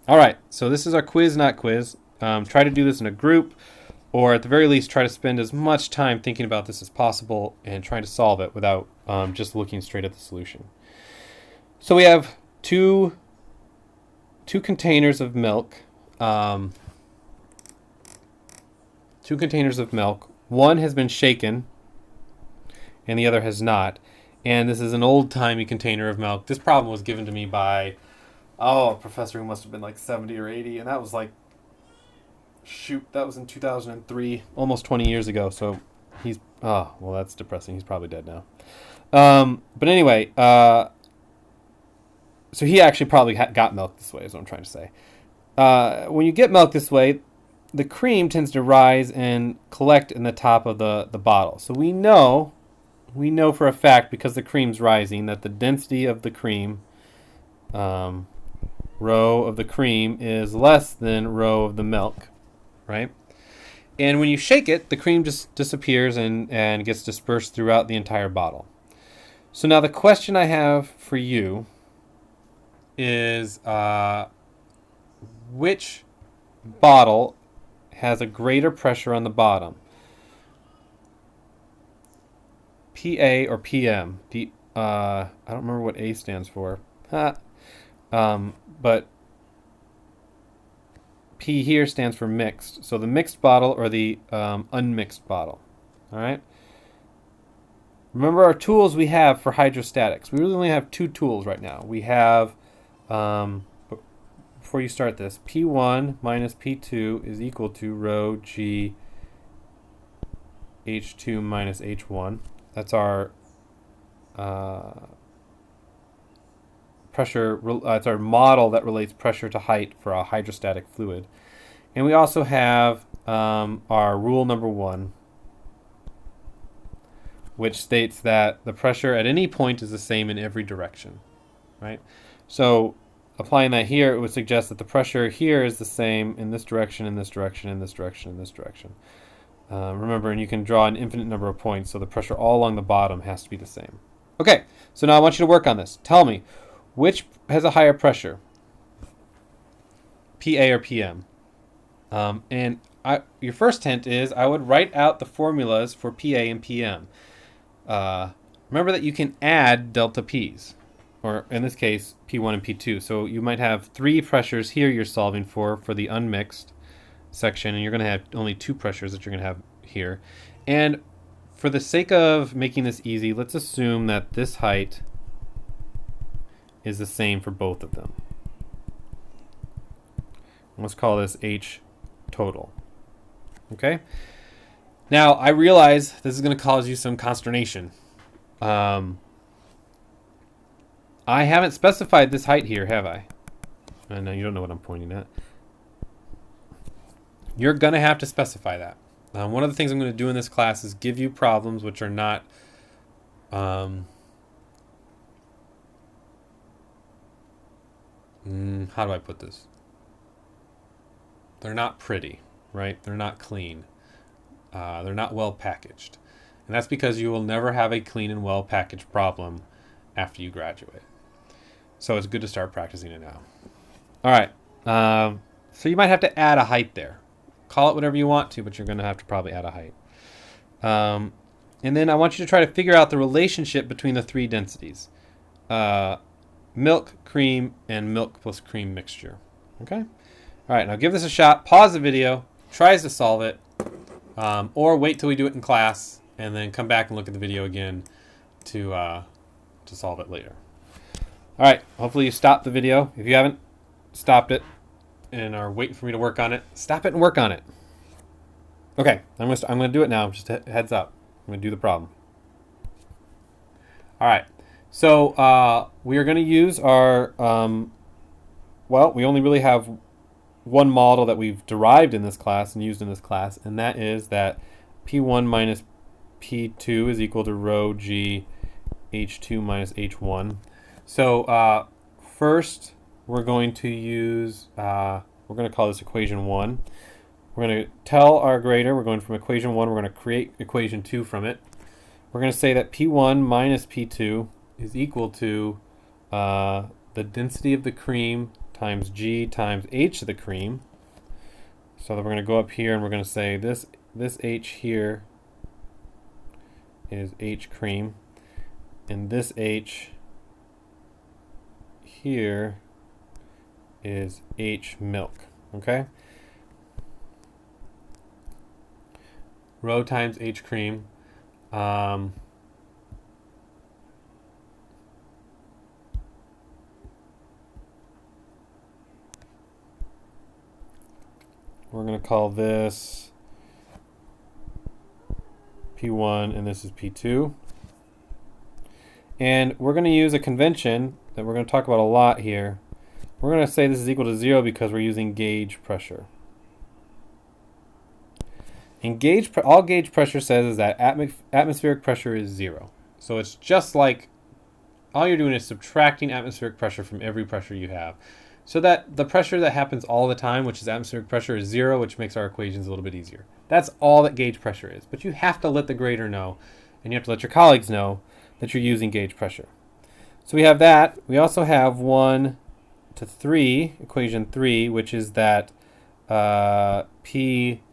All right, so this is our quiz, not quiz. Try to do this in a group, or at the very least, try to spend as much time thinking about this as possible and trying to solve it without just looking straight at the solution. So we have two containers of milk. Two containers of milk. One has been shaken, and the other has not. And this is an old-timey container of milk. This problem was given to me by a professor who must have been like 70 or 80, and that was like, shoot, that was in 2003, almost 20 years ago. So he's, well, that's depressing. He's probably dead now. But anyway, so he actually probably got milk this way, is what I'm trying to say. When you get milk this way, the cream tends to rise and collect in the top of the bottle. So we know for a fact, because the cream's rising, that the density of the cream, row of the cream, is less than row of the milk, right? And when you shake it, the cream just disappears and gets dispersed throughout the entire bottle. So now the question I have for you is, which bottle has a greater pressure on the bottom? PA or PM? I don't remember what A stands for. But P here stands for mixed. So the mixed bottle or the unmixed bottle. All right. Remember our tools we have for hydrostatics. We really only have two tools right now. We have, before you start this, P1 minus P2 is equal to rho G H2 minus H1. That's our pressure. It's our model that relates pressure to height for a hydrostatic fluid. And we also have our rule number 1, which states that the pressure at any point is the same in every direction, right? So applying that here, it would suggest that the pressure here is the same in this direction, in this direction, in this direction, in this direction. Remember, and you can draw an infinite number of points, so the pressure all along the bottom has to be the same. Okay, so now I want you to work on this. Tell me, which has a higher pressure, PA or PM? Your first hint is I would write out the formulas for PA and PM. Remember that you can add delta P's, or in this case, P1 and P2. So you might have 3 pressures here you're solving for the unmixed section, and you're going to have only 2 pressures that you're going to have here. And for the sake of making this easy, let's assume that this height is the same for both of them. Let's call this H total. Okay? Now, I realize this is going to cause you some consternation. I haven't specified this height here, have I? I know you don't know what I'm pointing at. You're going to have to specify that. One of the things I'm going to do in this class is give you problems which are not how do I put this? They're not pretty, right? They're not clean. They're not well packaged. And that's because you will never have a clean and well packaged problem after you graduate. So it's good to start practicing it now. All right. So you might have to add a height there. Call it whatever you want to, but you're going to have to probably add a height. And then I want you to try to figure out the relationship between the 3 densities. Milk, cream, and milk plus cream mixture. Okay? All right, now give this a shot. Pause the video. Tries to solve it. Or wait till we do it in class, and then come back and look at the video again to solve it later. All right, hopefully you stopped the video. If you haven't stopped it and are waiting for me to work on it, stop it and work on it. Okay, I'm gonna do it now. Just heads up. I'm gonna do the problem. All right, so we are gonna use our we only really have one model that we've derived in this class and used in this class, and that is that P1 minus P2 is equal to rho G H2 minus H1. So first we're going to use, we're going to call this equation 1. We're going to tell our grader, we're going from equation 1, we're going to create equation 2 from it. We're going to say that P1 minus P2 is equal to the density of the cream times G times H of the cream. So that we're going to go up here and we're going to say this H here is H cream, and this H here is H milk. Okay? Rho times H cream. We're going to call this P1 and this is P2. And we're going to use a convention that we're going to talk about a lot here. We're going to say this is equal to 0 because we're using gauge pressure. And all gauge pressure says is that atmospheric pressure is 0. So it's just like all you're doing is subtracting atmospheric pressure from every pressure you have. So that the pressure that happens all the time, which is atmospheric pressure, is 0, which makes our equations a little bit easier. That's all that gauge pressure is. But you have to let the grader know, and you have to let your colleagues know that you're using gauge pressure. So we have that. We also have 1 to 3, equation 3, which is that P,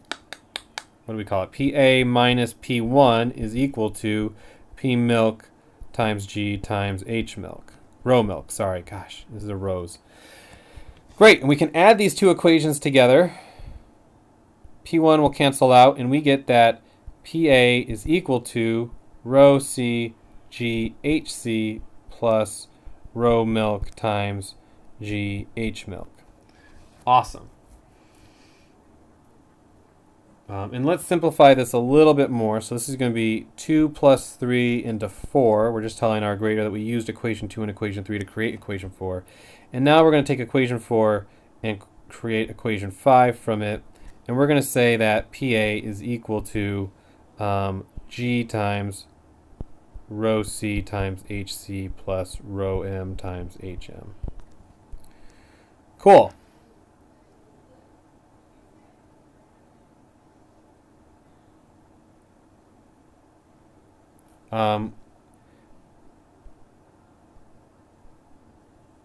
what do we call it? PA minus P1 is equal to P milk times G times H milk. Rho milk, sorry, gosh, this is a rose. Great, and we can add these two equations together. P1 will cancel out, and we get that PA is equal to rho C G HC plus rho milk times G H milk. Awesome. And let's simplify this a little bit more. So this is going to be 2 plus 3 into 4. We're just telling our grader that we used equation 2 and equation 3 to create equation 4. And now we're going to take equation 4 and create equation 5 from it. And we're going to say that PA is equal to G times rho C times HC plus rho M times HM. Cool.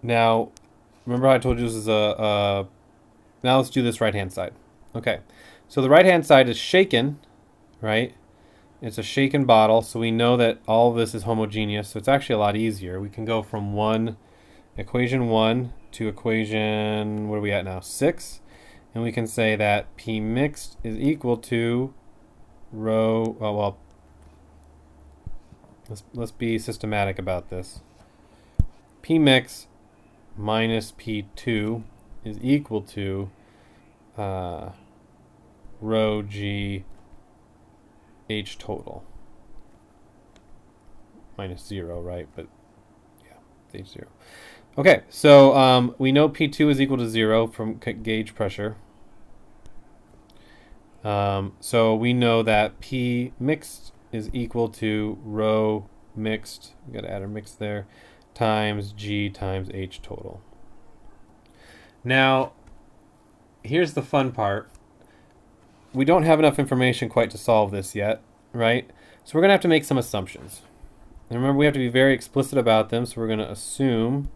Now, remember how I told you this is now let's do this right-hand side. Okay, so the right-hand side is shaken, right? It's a shaken bottle, so we know that all of this is homogeneous, so it's actually a lot easier. We can go from equation 1 to equation, what are we at now, 6, and we can say that P mixed is equal to rho, let's be systematic about this. P mix minus P2 is equal to rho G H total minus 0, right? But yeah, it's H0. Okay, so we know P2 is equal to 0 from gauge pressure. So we know that P mixed is equal to rho mixed, we got to add our mix there, times G times H total. Now, here's the fun part. We don't have enough information quite to solve this yet, right? So we're going to have to make some assumptions. And remember, we have to be very explicit about them, so we're going to assume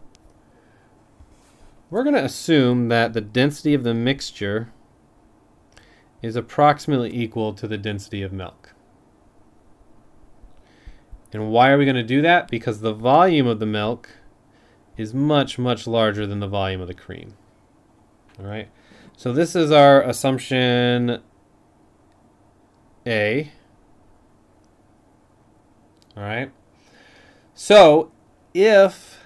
that the density of the mixture is approximately equal to the density of milk. And why are we going to do that? Because the volume of the milk is much, much larger than the volume of the cream. All right. So this is our assumption A. All right. So if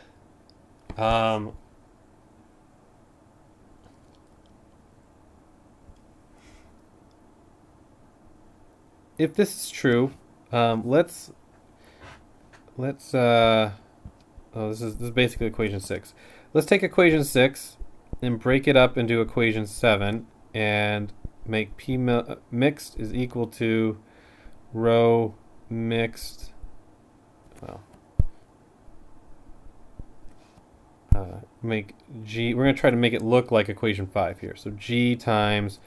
this is true, this is basically equation 6. Let's take equation 6 and break it up into equation 7 and make P mixed is equal to rho mixed, make G, we're going to try to make it look like equation 5 here. So G times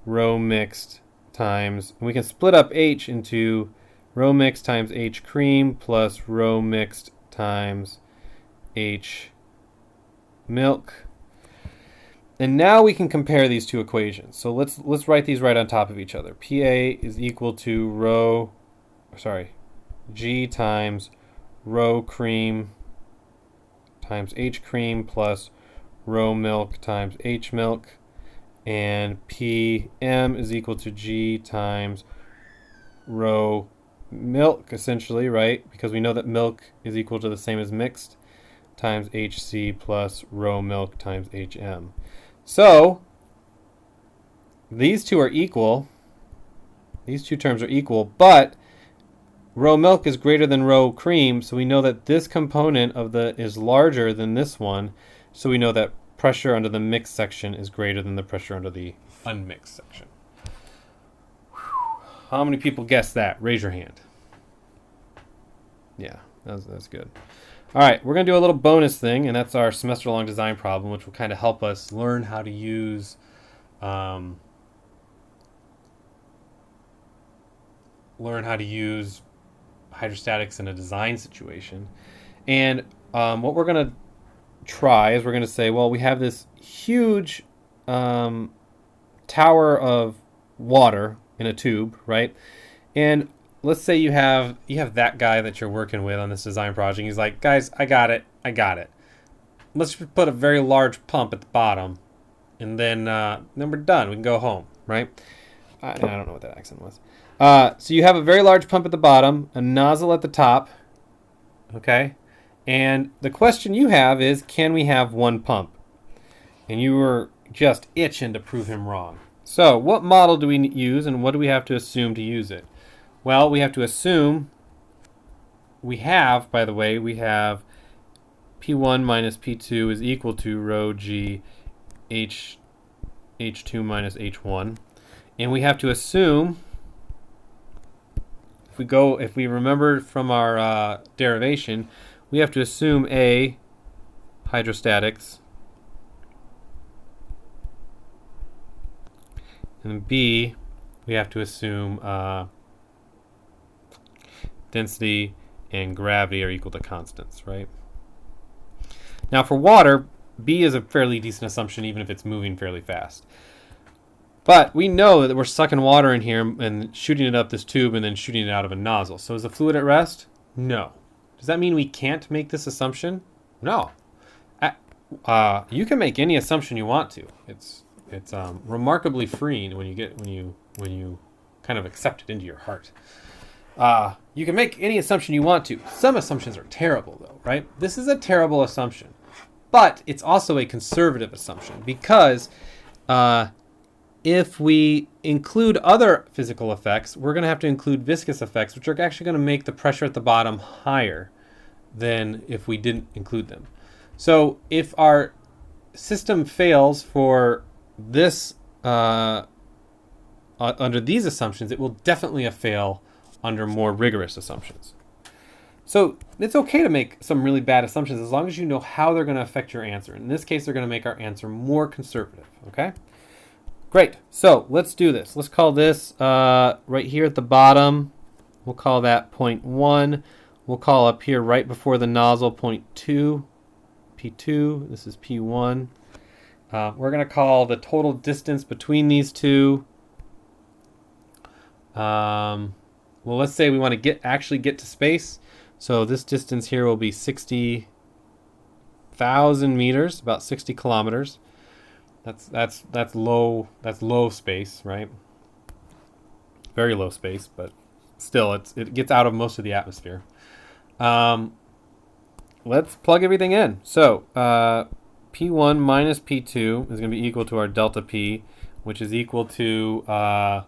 rho mixed times, and we can split up H into rho mixed times H cream plus rho mixed times H milk. And now we can compare these two equations. So let's write these right on top of each other. PA is equal to G times rho cream times H cream plus rho milk times H milk. And PM is equal to G times rho milk, essentially, right? Because we know that milk is equal to the same as mixed times HC plus rho milk times HM. So these two are equal. These two terms are equal, but rho milk is greater than rho cream, so we know that this component of the is larger than this one, so we know that pressure under the mixed section is greater than the pressure under the unmixed section. How many people guessed that? Raise your hand. Yeah, that's good. All right, we're going to do a little bonus thing, and that's our semester-long design problem, which will kind of help us learn how to use hydrostatics in a design situation. And what we're going to try is we're going to say, well, we have this huge tower of water in a tube, right? And let's say you have that guy that you're working with on this design project. He's like, guys, I got it. Let's put a very large pump at the bottom, and then we're done. We can go home, right? I don't know what that accent was. So you have a very large pump at the bottom, a nozzle at the top, okay? And the question you have is, can we have one pump? And you were just itching to prove him wrong. So what model do we use, and what do we have to assume to use it? Well, we have to assume we have P1 minus P2 is equal to rho G H2 minus H1. And we have to assume, if we remember from our derivation, we have to assume A, hydrostatics, and B, we have to assume density and gravity are equal to constants, right? Now for water, B is a fairly decent assumption even if it's moving fairly fast. But we know that we're sucking water in here and shooting it up this tube and then shooting it out of a nozzle. So is the fluid at rest? No. Does that mean we can't make this assumption? No. You can make any assumption you want to. It's remarkably freeing when you kind of accept it into your heart. You can make any assumption you want to. Some assumptions are terrible, though, right? This is a terrible assumption, but it's also a conservative assumption because if we include other physical effects, we're going to have to include viscous effects, which are actually going to make the pressure at the bottom higher than if we didn't include them. So if our system fails for this under these assumptions, it will definitely fail under more rigorous assumptions. So it's okay to make some really bad assumptions as long as you know how they're going to affect your answer. In this case, they're going to make our answer more conservative, okay? Great. So let's do this. Let's call this right here at the bottom, we'll call that point 1. We'll call up here right before the nozzle point 2, P2. This is P1. We're going to call the total distance between these two. Well, let's say we want to actually get to space. So this distance here will be 60,000 meters, about 60 kilometers. That's low space, right? Very low space, but still it gets out of most of the atmosphere. Let's plug everything in. So P1 minus P2 is going to be equal to our delta P, which is equal to our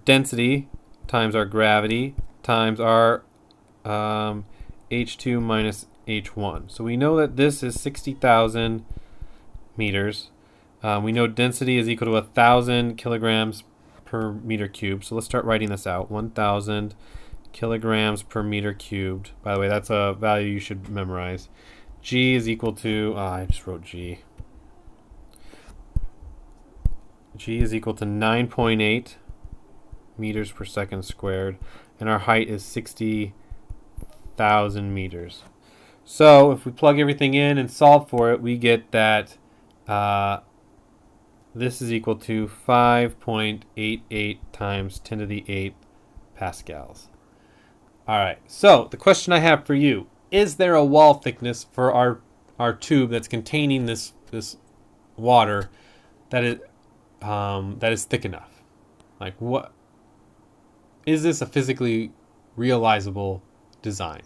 density times our gravity times our H2 minus H1. So we know that this is 60,000 meters. We know density is equal to 1,000 kilograms per meter cubed. So let's start writing this out. 1,000 kilograms per meter cubed. By the way, that's a value you should memorize. G is equal to, I just wrote G. G is equal to 9.8 meters per second squared, and our height is 60,000 meters. So if we plug everything in and solve for it, we get that This is equal to 5.88 times 10 to the 8th pascals. All right, so the question I have for you, is there a wall thickness for our tube that's containing this water that is thick enough? Like, what is this a physically realizable design?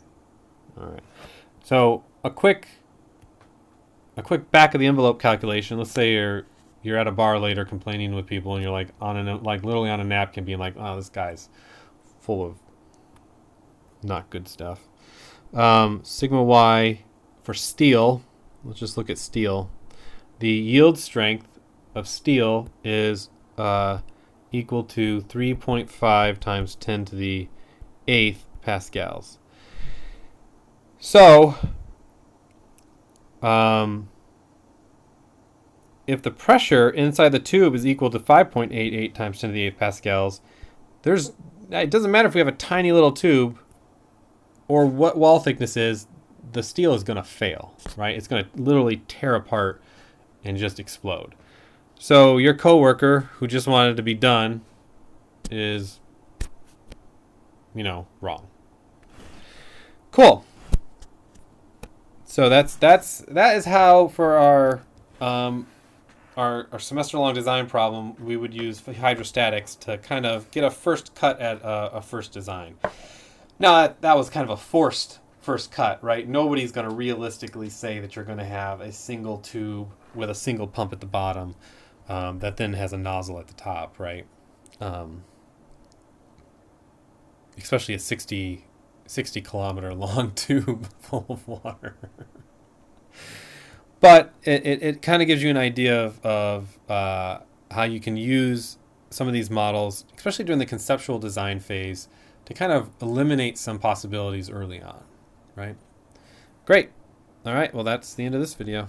All right, so a quick back of the envelope calculation. Let's say you're at a bar later complaining with people, and you're like literally on a napkin being like, oh, this guy's full of not good stuff. Sigma y for steel, let's just look at steel. The yield strength of steel is equal to 3.5 times 10 to the 8th pascals. So, if the pressure inside the tube is equal to 5.88 times 10 to the 8th pascals, it doesn't matter if we have a tiny little tube or what wall thickness is, the steel is going to fail, right? It's going to literally tear apart and just explode. So your coworker who just wanted to be done is, wrong. Cool. So that is how for our semester-long design problem we would use hydrostatics to kind of get a first cut at a first design. Now that was kind of a forced first cut, right? Nobody's going to realistically say that you're going to have a single tube with a single pump at the bottom that then has a nozzle at the top, right? Especially a 60 kilometer long tube full of water. But it kind of gives you an idea of how you can use some of these models, especially during the conceptual design phase, to kind of eliminate some possibilities early on, right? Great. All right, well, that's the end of this video.